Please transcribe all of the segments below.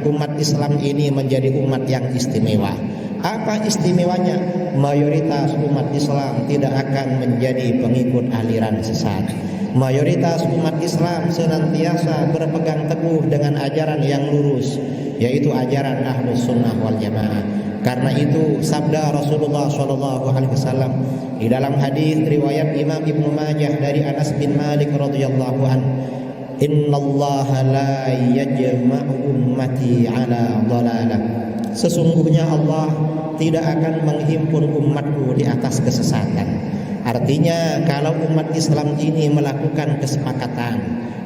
umat Islam ini menjadi umat yang istimewa. Apa istimewanya? Mayoritas umat Islam tidak akan menjadi pengikut aliran sesat. Mayoritas umat Islam senantiasa berpegang teguh dengan ajaran yang lurus, yaitu ajaran Ahlus Sunnah wal Jamaah. Karena itu sabda Rasulullah SAW di dalam hadis riwayat Imam Ibnu Majah dari Anas bin Malik radhiyallahu anhu, "Innallaha la yajma'u ummati 'ala dhalalah." Sesungguhnya Allah tidak akan menghimpun umatku di atas kesesatan. Artinya kalau umat Islam ini melakukan kesepakatan,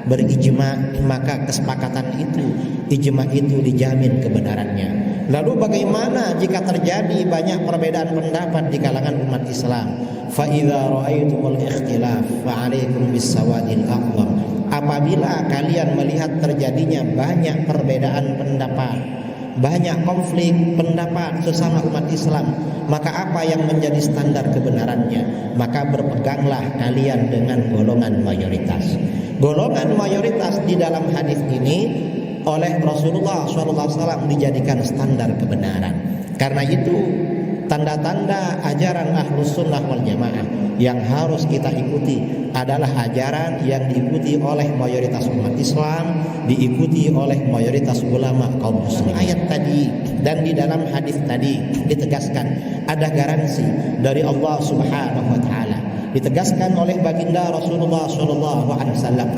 berijma, maka kesepakatan itu, ijma itu dijamin kebenarannya. Lalu bagaimana jika terjadi banyak perbedaan pendapat di kalangan umat Islam? Fa idza ra'aitumul ikhtilaf fa 'alaikum bis-sawadil aqdam. Apabila kalian melihat terjadinya banyak perbedaan pendapat, banyak konflik pendapat sesama umat Islam, maka apa yang menjadi standar kebenarannya? Maka berpeganglah kalian dengan golongan mayoritas. Golongan mayoritas di dalam hadis ini oleh Rasulullah SAW dijadikan standar kebenaran. Karena itu tanda-tanda ajaran Ahlus Sunnah wal Jamaah yang harus kita ikuti adalah ajaran yang diikuti oleh mayoritas umat Islam, diikuti oleh mayoritas ulama kaum muslimin. Ayat tadi dan di dalam hadis tadi ditegaskan ada garansi dari Allah Subhanahu wa taala, ditegaskan oleh baginda Rasulullah SAW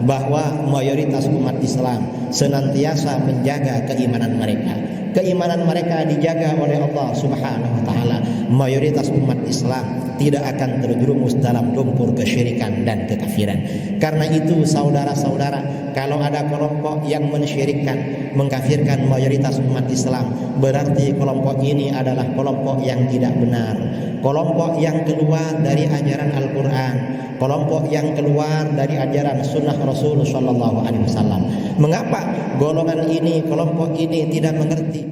bahwa mayoritas umat Islam senantiasa menjaga keimanan mereka. Keimanan mereka dijaga oleh Allah Subhanahu wa taala. Mayoritas umat Islam tidak akan terjerumus dalam lumpur kesyirikan dan kekafiran. Karena itu saudara-saudara, kalau ada kelompok yang mensyirikkan, mengkafirkan mayoritas umat Islam, berarti kelompok ini adalah kelompok yang tidak benar, kelompok yang keluar dari ajaran Al-Quran, kelompok yang keluar dari ajaran sunnah Rasul Sallallahu Alaihi Wasallam. Mengapa golongan ini, kelompok ini tidak mengerti?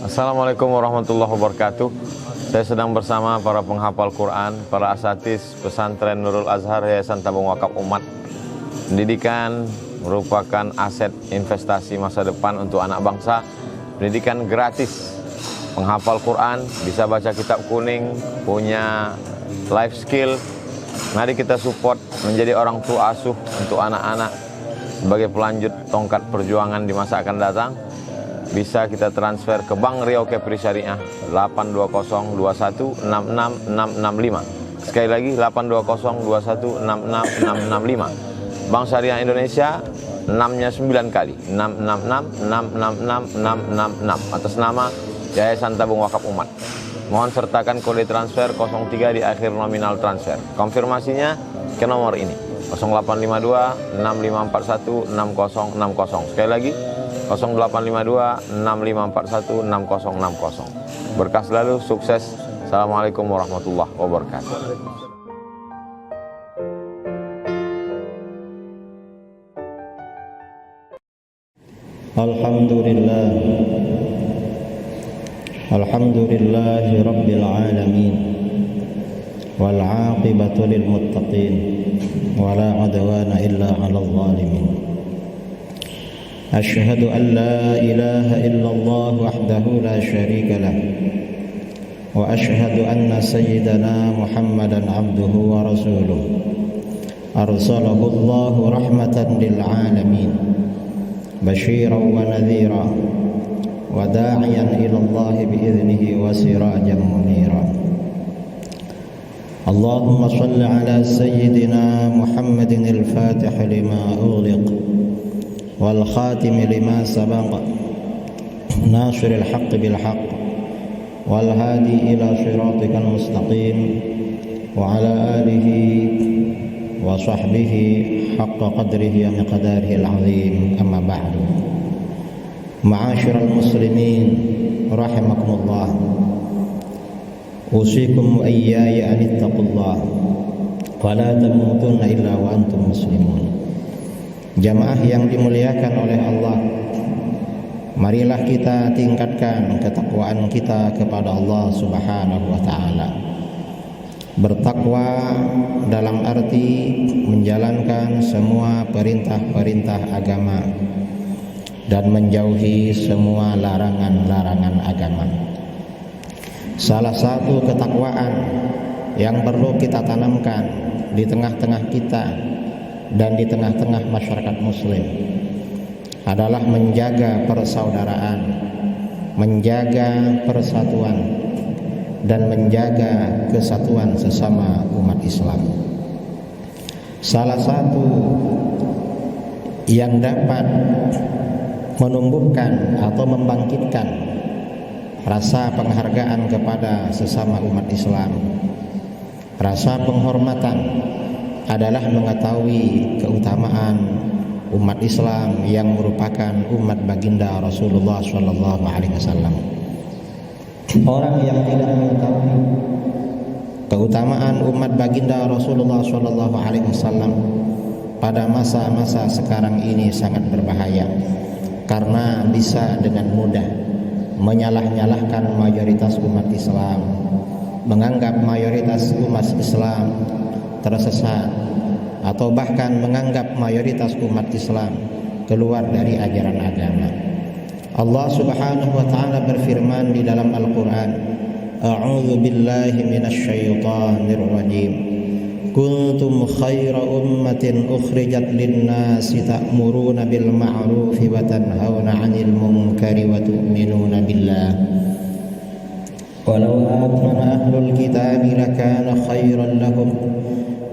Assalamualaikum warahmatullahi wabarakatuh. Saya sedang bersama para penghafal Quran, para asatidz pesantren Nurul Azhar Yayasan Tabung Wakaf Umat. Pendidikan merupakan aset investasi masa depan untuk anak bangsa. Pendidikan gratis, penghafal Quran, bisa baca kitab kuning, punya life skill. Mari kita support menjadi orang tua asuh untuk anak-anak sebagai pelanjut tongkat perjuangan di masa akan datang. Bisa kita transfer ke Bank Riau Kepri Syariah 82021666665. Sekali lagi 82021666665. Bank Syariah Indonesia 6-nya 9 kali 6666666 atas nama Yayasan Tabung Wakaf Umat. Mohon sertakan kode transfer 03 di akhir nominal transfer. Konfirmasinya ke nomor ini 0852 6541 6060. Sekali lagi 0852 6541 6060. Berkah selalu, sukses. Assalamualaikum warahmatullahi wabarakatuh. Alhamdulillah, alhamdulillahi rabbil alamin, wal aqibatu lil muttaqin, wala udwana illa 'alal zalimin. أشهد أن لا إله إلا الله وحده لا شريك له وأشهد أن سيدنا محمدا عبده ورسوله أرسله الله رحمة للعالمين بشيرا ونذيرا وداعيا إلى الله بإذنه وسراجا منيرا. اللهم صل على سيدنا محمد الفاتح لما أغلق والخاتم لما سبق ناصر الحق بالحق والهادي إلى صراطك المستقيم وعلى آله وصحبه حق قدره ومقداره العظيم. أما بعد، معاشر المسلمين رحمكم الله، أوصيكم وإياي أن اتقوا الله Fala tamutunna illa wa antum muslimun. Jamaah yang dimuliakan oleh Allah, marilah kita tingkatkan ketakwaan kita kepada Allah Subhanahu wa taala. Bertakwa dalam arti menjalankan semua perintah-perintah agama dan menjauhi semua larangan-larangan agama. Salah satu ketakwaan yang perlu kita tanamkan di tengah-tengah kita dan di tengah-tengah masyarakat muslim adalah menjaga persaudaraan, menjaga persatuan, dan menjaga kesatuan sesama umat Islam. Salah satu yang dapat menumbuhkan atau membangkitkan rasa penghargaan kepada sesama umat Islam, rasa penghormatan, adalah mengetahui keutamaan umat Islam yang merupakan umat baginda Rasulullah SAW. Orang yang tidak mengetahui keutamaan umat baginda Rasulullah SAW pada masa-masa sekarang ini sangat berbahaya, karena bisa dengan mudah menyalah-nyalahkan mayoritas umat Islam, menganggap mayoritas umat Islam tersesat, atau bahkan menganggap mayoritas umat Islam keluar dari ajaran agama. Allah Subhanahu wa taala berfirman di dalam Al-Qur'an, A'udzu billahi minasyaitonir rajim. Kuntum khaira ummatin ukhrijat lin-nasi ta'muruna bil ma'rufi wa tanhauna 'anil munkari wa tu'minuna billah. Walau amana ahlul kitabi lakana khairan lahum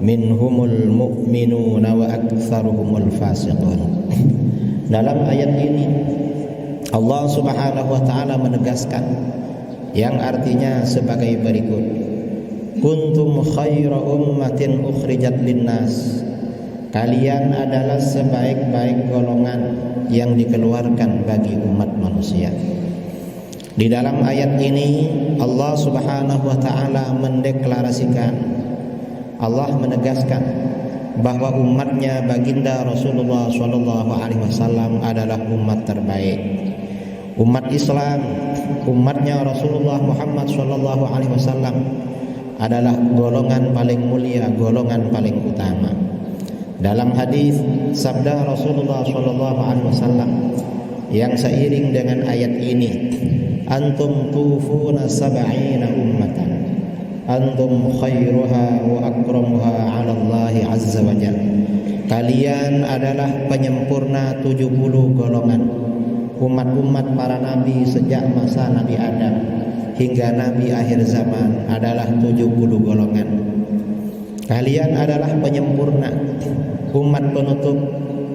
minhumul mu'minuna wa aktsaruhumul fasiqun. Dalam ayat ini Allah Subhanahu wa taala menegaskan yang artinya sebagai berikut. Kuntum khaira ummatin ukhrijat linnas. Kalian adalah sebaik-baik golongan yang dikeluarkan bagi umat manusia. Di dalam ayat ini Allah Subhanahu wa taala mendeklarasikan, Allah menegaskan bahwa umatnya baginda Rasulullah SAW adalah umat terbaik. Umat Islam, umatnya Rasulullah Muhammad SAW adalah golongan paling mulia, golongan paling utama. Dalam hadis sabda Rasulullah SAW yang seiring dengan ayat ini, antum tufuna sab'ina ummatan, antum khairuha wa akramuha 'ala Allah azza wa jalla. Kalian adalah penyempurna 70 golongan. Umat-umat para nabi sejak masa Nabi Adam hingga nabi akhir zaman adalah 70 golongan. Kalian adalah penyempurna, umat penutup,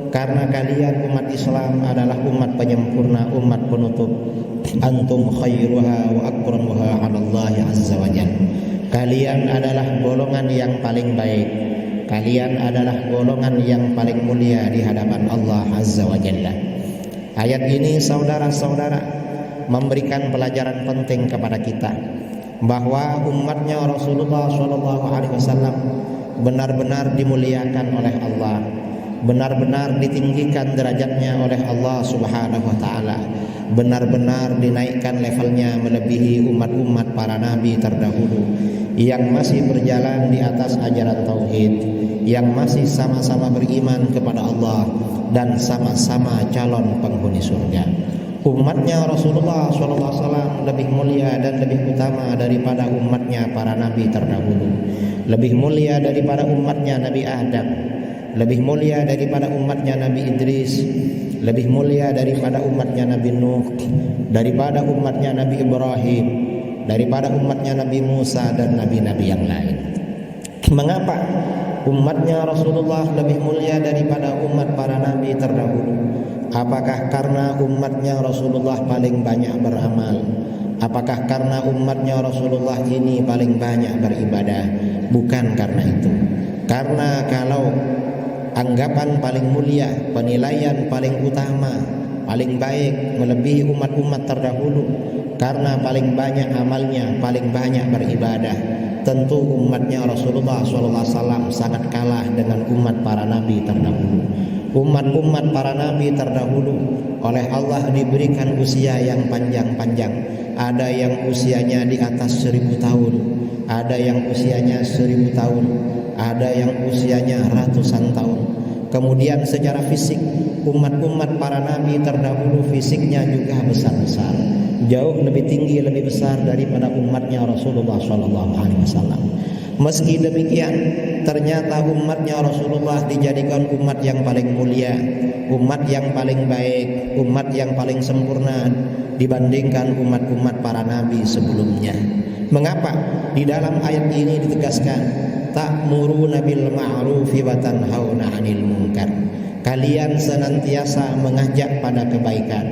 karena kalian umat Islam adalah umat penyempurna, umat penutup. Antum khairuha wa akramuha 'ala Allah azza wa jalla. Kalian adalah golongan yang paling baik. Kalian adalah golongan yang paling mulia di hadapan Allah azza wa jalla. Ayat ini saudara-saudara memberikan pelajaran penting kepada kita bahwa umatnya Rasulullah SAW benar-benar dimuliakan oleh Allah, benar-benar ditinggikan derajatnya oleh Allah Subhanahu wa taala, benar-benar dinaikkan levelnya melebihi umat-umat para nabi terdahulu yang masih berjalan di atas ajaran tauhid, yang masih sama-sama beriman kepada Allah dan sama-sama calon penghuni surga. Umatnya Rasulullah SAW lebih mulia dan lebih utama daripada umatnya para nabi terdahulu, lebih mulia daripada umatnya Nabi Adam, lebih mulia daripada umatnya Nabi Idris, lebih mulia daripada umatnya Nabi Nuh, daripada umatnya Nabi Ibrahim, daripada umatnya Nabi Musa dan nabi-nabi yang lain. Mengapa umatnya Rasulullah lebih mulia daripada umat para nabi terdahulu? Apakah karena umatnya Rasulullah paling banyak beramal? Apakah karena umatnya Rasulullah ini paling banyak beribadah? Bukan karena itu. Karena kalau anggapan paling mulia, penilaian paling utama, paling baik melebihi umat-umat terdahulu karena paling banyak amalnya, paling banyak beribadah, tentu umatnya Rasulullah SAW sangat kalah dengan umat para nabi terdahulu. Umat-umat para nabi terdahulu oleh Allah diberikan usia yang panjang-panjang. Ada yang usianya di atas 1000 tahun, ada yang usianya 1000 tahun, ada yang usianya ratusan tahun. Kemudian secara fisik, umat-umat para nabi terdahulu fisiknya juga besar-besar, jauh lebih tinggi, lebih besar daripada umatnya Rasulullah SAW. Meski demikian, ternyata umatnya Rasulullah dijadikan umat yang paling mulia, umat yang paling baik, umat yang paling sempurna dibandingkan umat-umat para nabi sebelumnya. Mengapa? Di dalam ayat ini ditegaskan, ta'muruna bil ma'rufi wa tanhauna 'anil munkar. Kalian senantiasa mengajak pada kebaikan,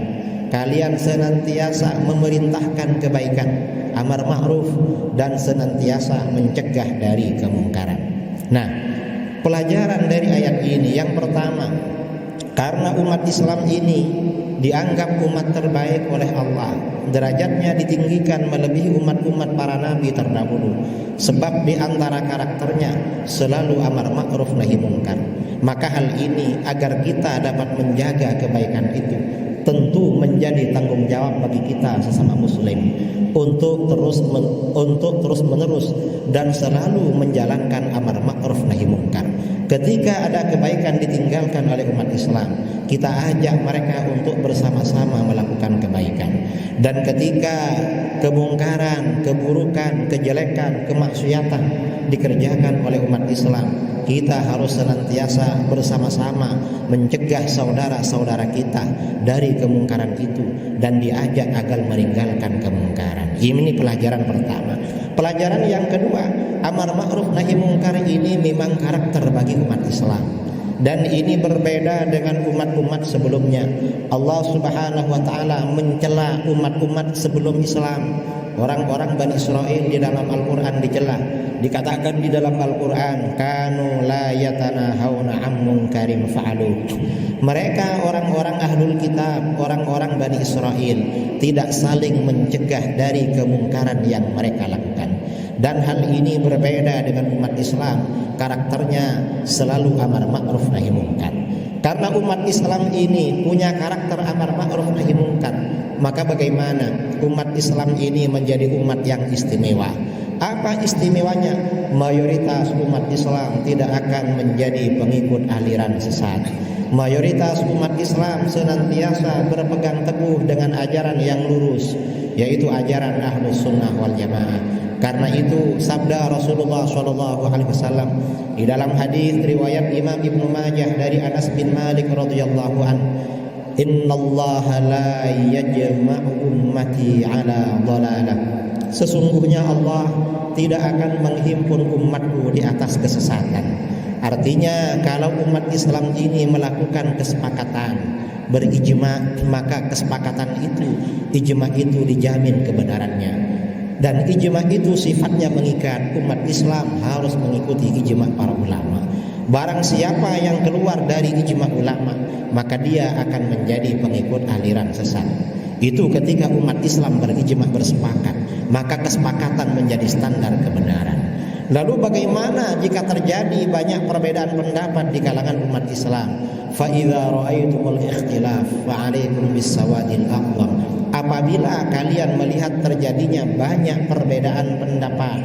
kalian senantiasa memerintahkan kebaikan, amar ma'ruf, dan senantiasa mencegah dari kemungkaran. Nah, pelajaran dari ayat ini yang pertama, karena umat Islam ini dianggap umat terbaik oleh Allah, derajatnya ditinggikan melebihi umat-umat para nabi terdahulu, sebab di antara karakternya selalu amar ma'ruf nahi munkar. Maka hal ini agar kita dapat menjaga kebaikan itu tentu menjadi tanggung jawab bagi kita sesama muslim untuk terus menerus dan selalu menjalankan amar ma'ruf nahi munkar. Ketika ada kebaikan ditinggalkan oleh umat Islam, kita ajak mereka untuk bersama-sama melakukan kebaikan. Dan ketika kemungkaran, keburukan, kejelekan, kemaksiatan dikerjakan oleh umat Islam, kita harus senantiasa bersama-sama mencegah saudara-saudara kita dari kemungkaran itu dan diajak agar meninggalkan kemungkaran. Ini pelajaran pertama. Pelajaran yang kedua, amar ma'ruf nahi munkar ini memang karakter bagi umat Islam, dan ini berbeda dengan umat-umat sebelumnya. Allah Subhanahu wa taala mencela umat-umat sebelum Islam. Orang-orang Bani Israel di dalam Al-Qur'an dicela. Dikatakan di dalam Al-Qur'an, kanu la yatanahawna 'an munkarin fa'alu. Mereka orang-orang ahlul kitab, orang-orang Bani Israel tidak saling mencegah dari kemungkaran yang mereka lakukan. Dan hal ini berbeda dengan umat Islam, karakternya selalu amar ma'ruf nahi munkar. Karena umat Islam ini punya karakter amar ma'ruf nahi munkar, maka bagaimana umat Islam ini menjadi umat yang istimewa? Apa istimewanya? Mayoritas umat Islam tidak akan menjadi pengikut aliran sesat. Mayoritas umat Islam senantiasa berpegang teguh dengan ajaran yang lurus, yaitu ajaran Ahlus Sunnah wal Jamaah. Karena itu sabda Rasulullah SAW di dalam hadis riwayat Imam Ibnu Majah dari Anas bin Malik radhiyallahu an, innallaha la yajma'u ummati ala dhalalah. Sesungguhnya Allah tidak akan menghimpun umatku di atas kesesatan. Artinya kalau umat Islam ini melakukan kesepakatan, berijma, maka kesepakatan itu, ijma itu dijamin kebenarannya. Dan ijma itu sifatnya mengikat. Umat Islam harus mengikuti ijma para ulama. Barang siapa yang keluar dari ijma ulama, maka dia akan menjadi pengikut aliran sesat. Itu ketika umat Islam berijma, bersepakat, maka kesepakatan menjadi standar kebenaran. Lalu bagaimana jika terjadi banyak perbedaan pendapat di kalangan umat Islam? Fa idza ra'aitumul ikhtilaf fa 'alaikum bis-sawadil aqwam. Apabila kalian melihat terjadinya banyak perbedaan pendapat,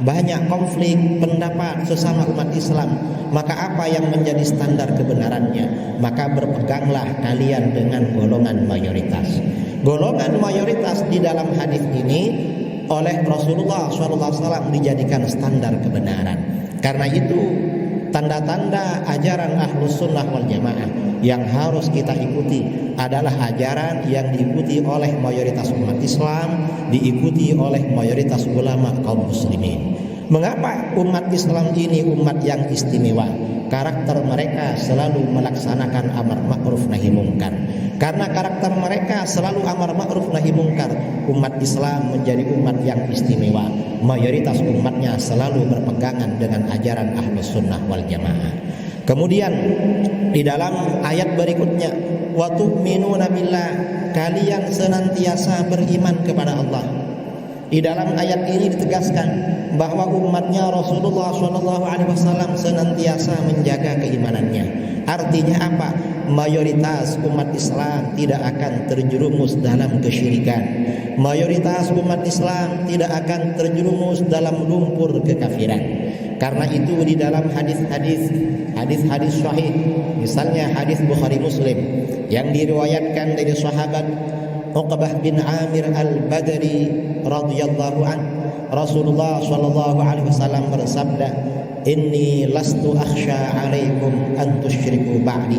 banyak konflik pendapat sesama umat Islam, maka apa yang menjadi standar kebenarannya? Maka berpeganglah kalian dengan golongan mayoritas. Golongan mayoritas di dalam hadis ini oleh Rasulullah SAW dijadikan standar kebenaran. Karena itu tanda-tanda ajaran Ahlus Sunnah wal Jamaah yang harus kita ikuti adalah ajaran yang diikuti oleh mayoritas umat Islam, diikuti oleh mayoritas ulama kaum muslimin. Mengapa umat Islam ini umat yang istimewa? Karakter mereka selalu melaksanakan amar ma'ruf nahi munkar. Karena karakter mereka selalu amar ma'ruf nahi munkar, umat Islam menjadi umat yang istimewa. Mayoritas umatnya selalu berpegangan dengan ajaran Ahlus Sunnah wal Jamaah. Kemudian di dalam ayat berikutnya, wa tu'minuna billah, kalian senantiasa beriman kepada Allah. Di dalam ayat ini ditegaskan bahwa umatnya Rasulullah SAW senantiasa menjaga keimanannya. Artinya apa? Mayoritas umat Islam tidak akan terjerumus dalam kesyirikan. Mayoritas umat Islam tidak akan terjerumus dalam lumpur kekafiran. Karena itu di dalam hadis sahih, misalnya hadis Bukhari Muslim yang diriwayatkan dari sahabat Uqbah bin Amir al-Badri radhiyallahu an, Rasulullah sallallahu alaihi wasallam bersabda, "Inni lastu akhsha 'alaikum an tusyriku ba'di,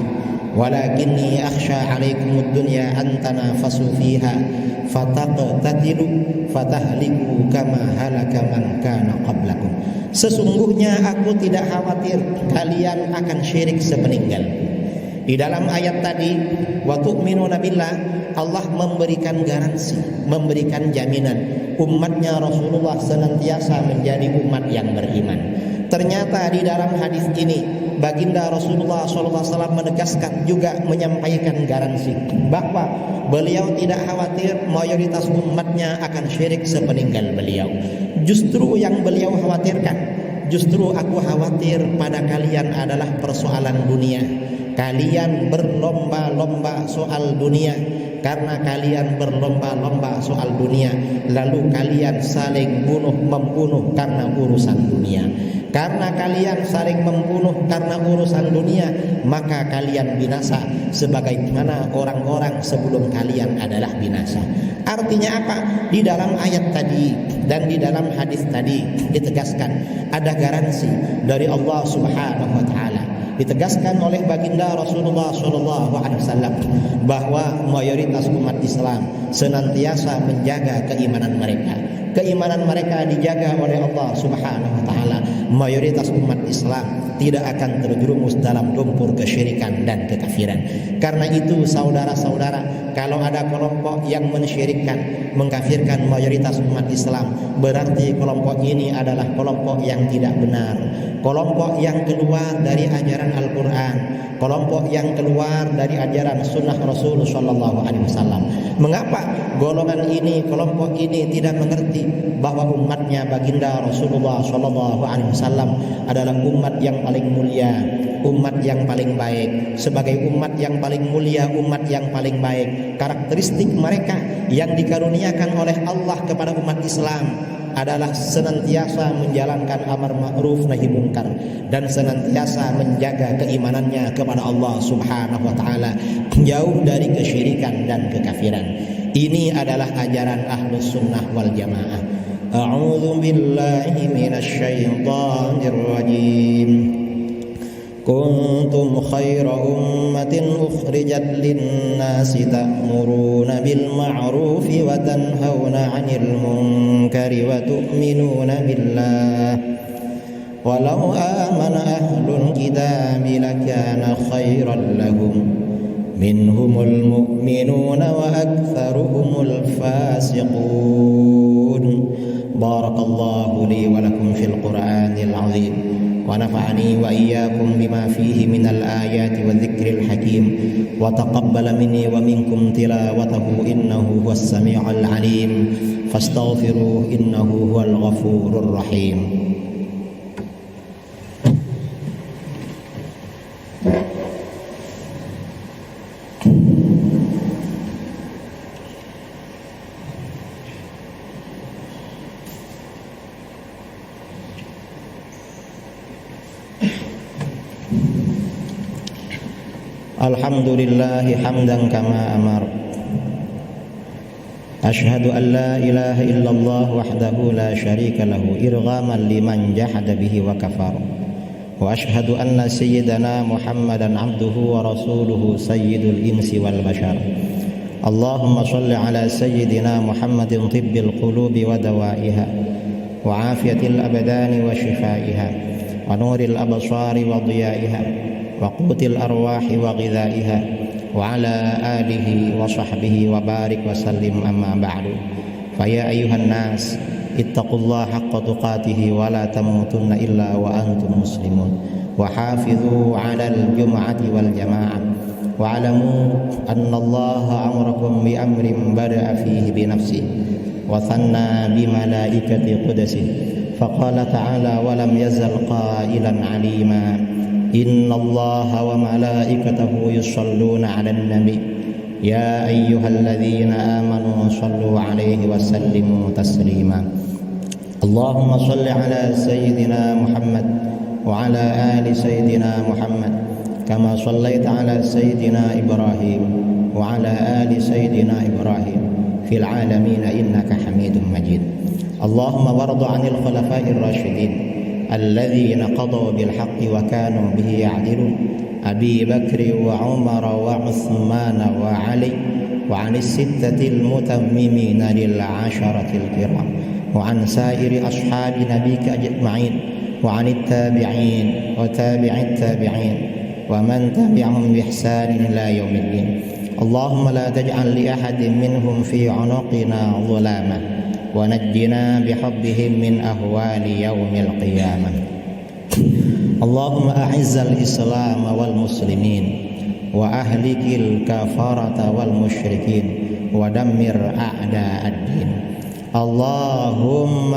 walakinni akhsha 'alaikum ad-dunya an tanafasu fiha fataqtatilu fatahliku kama halaka man kana qablakum." Sesungguhnya aku tidak khawatir kalian akan syirik sepeninggal. Di dalam ayat tadi, wa tu'minuna billah, Allah memberikan garansi, memberikan jaminan umatnya Rasulullah senantiasa menjadi umat yang beriman. Ternyata di dalam hadis ini baginda Rasulullah SAW menegaskan juga menyampaikan garansi bahwa beliau tidak khawatir mayoritas umatnya akan syirik sepeninggal beliau. Justru yang beliau khawatirkan, justru aku khawatir pada kalian adalah persoalan dunia. Kalian berlomba-lomba soal dunia. Karena kalian berlomba-lomba soal dunia, lalu kalian saling membunuh karena urusan dunia. Karena kalian saling membunuh karena urusan dunia, maka kalian binasa sebagaimana orang-orang sebelum kalian adalah binasa. Artinya apa? Di dalam ayat tadi dan di dalam hadis tadi ditegaskan ada garansi dari Allah Subhanahu wa taala. Ditegaskan oleh baginda Rasulullah SAW bahwa mayoritas umat Islam senantiasa menjaga keimanan mereka. Keimanan mereka dijaga oleh Allah Subhanahu wa taala. Mayoritas umat Islam tidak akan terjerumus dalam lumpur kesyirikan dan kekafiran. Karena itu saudara-saudara, kalau ada kelompok yang mensyirikkan, mengkafirkan mayoritas umat Islam, berarti kelompok ini adalah kelompok yang tidak benar, kelompok yang keluar dari ajaran Al-Quran, kelompok yang keluar dari ajaran sunnah Rasul Sallallahu Alaihi Wasallam. Mengapa golongan ini, kelompok ini tidak mengerti bahwa umatnya baginda Rasulullah Sallallahu Alaihi Wasallam adalah umat yang paling mulia, umat yang paling baik. Sebagai umat yang paling mulia, umat yang paling baik, karakteristik mereka yang dikaruniakan oleh Allah kepada umat Islam adalah senantiasa menjalankan amar ma'ruf nahi munkar dan senantiasa menjaga keimanannya kepada Allah Subhanahu wa taala, jauh dari kesyirikan dan kekafiran. Ini adalah ajaran Ahlus Sunnah wal Jamaah. A'udzu billahi minasy syaithanir rajim. Kuntum khaira ummatin ukhrijat lin-nasi ta'muruna bil ma'rufi wa tanhauna 'anil munkari wa tu'minuna billah. Walau amana ahlul kitabi lakana khairan lahum minhumul mu'minuna wa aktsaruhumul fasiqun. Barakallahu li wa lakum fil Qur'anil 'azim. ونفعني وإياكم بما فيه من الآيات والذكر الحكيم وتقبل مني ومنكم تلاوته إنه هو السميع العليم فاستغفروه إنه هو الغفور الرحيم. Alhamdulillahi hamdan kama amar. Ashhadu an la ilaha illallah wahdahu la syarika lahu irghaman liman jahada bihi wa kafar. Wa ashhadu anna sayyidana Muhammadan abduhu wa rasuluhu sayyidul insi wal bashar. Allahumma shalli ala sayyidina Muhammadin tibbil qulubi wa dawaiha wa afiyatil abdani wa shifaiha wa nuril absari wa diyaiha wa qutil arwahi wa ghidhaiha wa ala alihi wa sahbihi wa barik wa sallim amma ba'du. Fa ya ayyuhan nas ittaqullaha haqqa tuqatih wa la tamutunna illa wa antum muslimun wa hafidhu 'alal jum'ati wal jama'ah wa 'alamu anna Allaha amarakum bi amrin bada'a fihi bi nafsihi wa thanna bi malaikati qudsihi فقال تعالى ولم يزل قائلا عليما إن الله وملائكته يصلون على النبي يا أيها الذين آمنوا صلوا عليه وسلموا تسليما اللهم صل على سيدنا محمد وعلى آل سيدنا محمد كما صليت على سيدنا إبراهيم وعلى آل سيدنا إبراهيم في العالمين إنك حميد مجيد اللهم وارض عن الخلفاء الراشدين الذين قضوا بالحق وكانوا به يعدلون أبي بكر وعمر وعثمان وعلي وعن الستة المتممين للعشرة الكرام وعن سائر أصحاب نبيك أجمعين وعن التابعين وتابع التابعين ومن تبعهم بإحسان إلى يوم الدين اللهم لا تجعل لأحد منهم في عنقنا ظلاما ونجنا بحبهم من أهوال يوم القيامة اللهم أعز الإسلام والمسلمين وأهلك الكفرة والمشركين ودمر أعداء الدين اللهم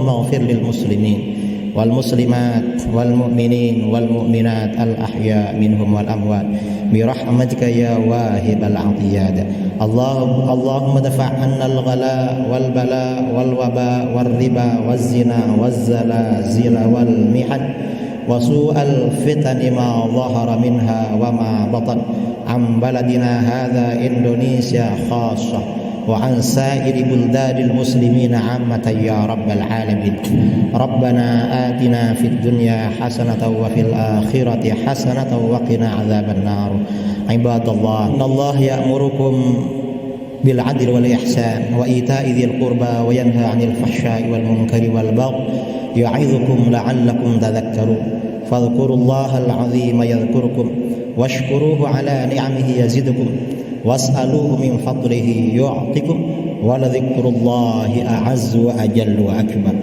اغفر للمسلمين والمسلمات والمؤمنين والمؤمنات الأحياء منهم والأموات برحمتك يا واهب العطيات اللهم ادفع عنا الغلاء والبلاء والوباء والربا والزنا والزلازل والمحن وسوء الفتن ما ظهر منها وما بطن عن بلدنا هذا إندونيسيا خاصة وعن سائر بلدان المسلمين عامة يا رب العالمين ربنا آتنا في الدنيا حسنة وفي الآخرة حسنة وقنا عذاب النار عباد الله إن الله يأمركم بالعدل والإحسان وإيتاء ذي القربى وينهى عن الفحشاء والمنكر والبغي يعظكم لعلكم تذكرون فاذكروا الله العظيم يذكركم واشكروه على نعمه يزدكم واسألوه من فضله يعطكم ولذكر الله أعز وأجل وأكبر